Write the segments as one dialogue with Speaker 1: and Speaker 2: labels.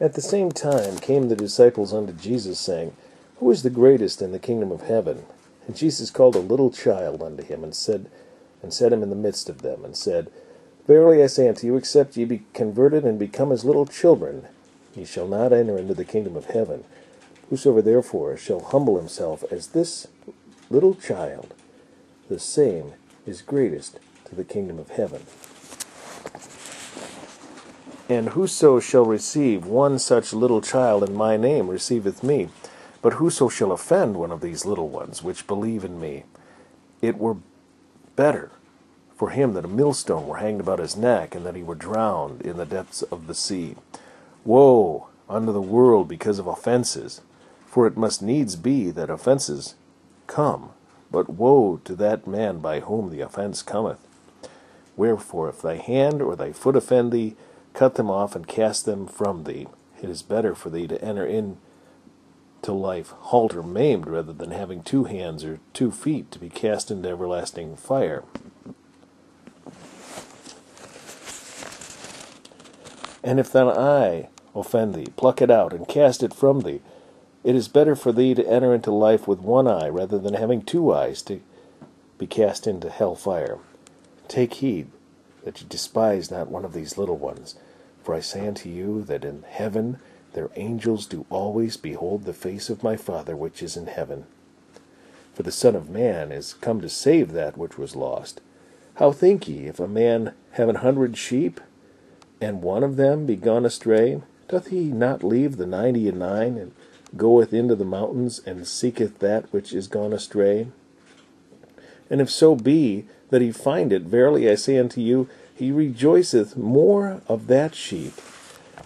Speaker 1: At the same time came the disciples unto Jesus, saying, Who is the greatest in the kingdom of heaven? And Jesus called a little child unto him, and set him in the midst of them, and said, Verily I say unto you, except ye be converted and become as little children, ye shall not enter into the kingdom of heaven. Whosoever therefore shall humble himself as this little child, the same is greatest to the kingdom of heaven. And whoso shall receive one such little child in my name receiveth me. But whoso shall offend one of these little ones which believe in me, it were better for him that a millstone were hanged about his neck, and that he were drowned in the depths of the sea. Woe unto the world because of offences! For it must needs be that offences come, but woe to that man by whom the offence cometh. Wherefore, if thy hand or thy foot offend thee, cut them off and cast them from thee. It is better for thee to enter into life halt or maimed, rather than having 2 hands or 2 feet to be cast into everlasting fire. And if thine eye offend thee, pluck it out, and cast it from thee. It is better for thee to enter into life with 1 eye, rather than having 2 eyes to be cast into hell fire. Take heed that ye despise not one of these little ones. For I say unto you, that in heaven their angels do always behold the face of my Father which is in heaven. For the Son of Man is come to save that which was lost. How think ye, if a man have 100 sheep, and one of them be gone astray, doth he not leave the 99, and goeth into the mountains, and seeketh that which is gone astray? And if so be that he find it, verily I say unto you, he rejoiceth more of that sheep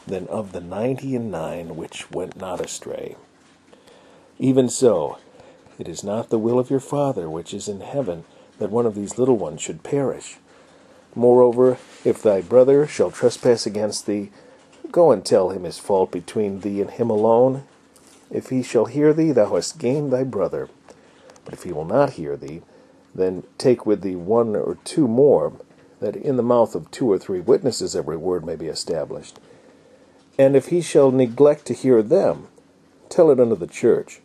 Speaker 1: than of the 99 which went not astray. Even so, it is not the will of your Father which is in heaven that one of these little ones should perish. Moreover, if thy brother shall trespass against thee, go and tell him his fault between thee and him alone. If he shall hear thee, thou hast gained thy brother. But if he will not hear thee, then take with thee 1 or 2 more, that in the mouth of 2 or 3 witnesses every word may be established. And if he shall neglect to hear them, tell it unto the church.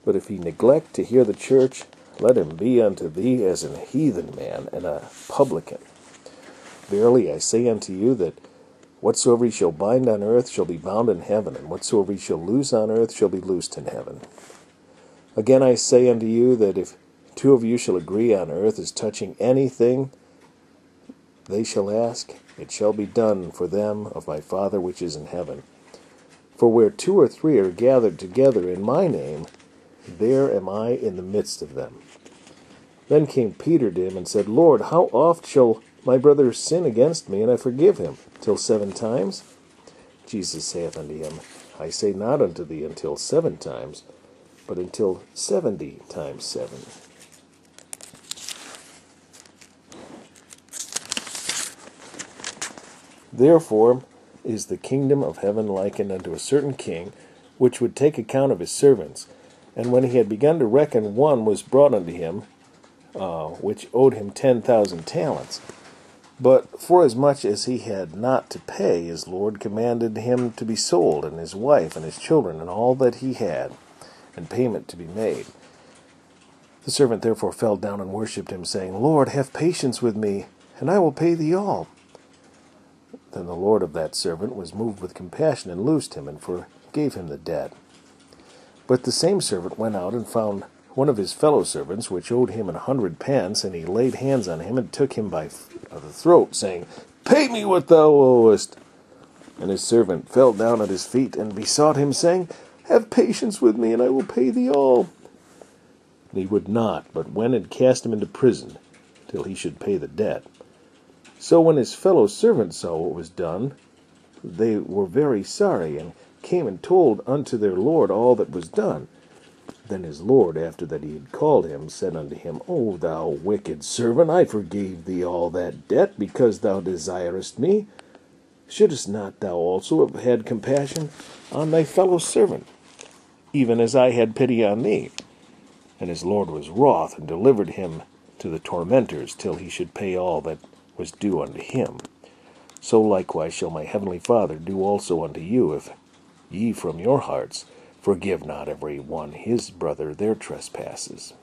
Speaker 1: But if he neglect to hear the church, let him be unto thee as an heathen man and a publican. Verily I say unto you, that whatsoever he shall bind on earth shall be bound in heaven, and whatsoever he shall loose on earth shall be loosed in heaven. Again I say unto you, that if 2 of you shall agree on earth as touching anything they shall ask, it shall be done for them of my Father which is in heaven. For where 2 or 3 are gathered together in my name, there am I in the midst of them. Then came Peter to him and said, Lord, how oft shall my brother sin against me, and I forgive him? Till 7 times? Jesus saith unto him, I say not unto thee until 7 times, but until 70 times 7. Therefore is the kingdom of heaven likened unto a certain king, which would take account of his servants. And when he had begun to reckon, one was brought unto him, which owed him 10,000 talents. But forasmuch as he had not to pay, his Lord commanded him to be sold, and his wife, and his children, and all that he had, and payment to be made. The servant therefore fell down and worshipped him, saying, Lord, have patience with me, and I will pay thee all. Then the Lord of that servant was moved with compassion, and loosed him, and forgave him the debt. But the same servant went out and found one of his fellow servants, which owed him 100 pence, and he laid hands on him, and took him by the throat, saying, Pay me what thou owest. And his servant fell down at his feet, and besought him, saying, Have patience with me, and I will pay thee all. And he would not, but went and cast him into prison, till he should pay the debt. So when his fellow servants saw what was done, they were very sorry, and came and told unto their Lord all that was done. Then his Lord, after that he had called him, said unto him, O thou wicked servant, I forgave thee all that debt, because thou desirest me. Shouldest not thou also have had compassion on thy fellow servant, even as I had pity on thee? And his Lord was wroth, and delivered him to the tormentors, till he should pay all that was due unto him. So likewise shall my heavenly Father do also unto you, if ye from your hearts forgive not every one his brother their trespasses.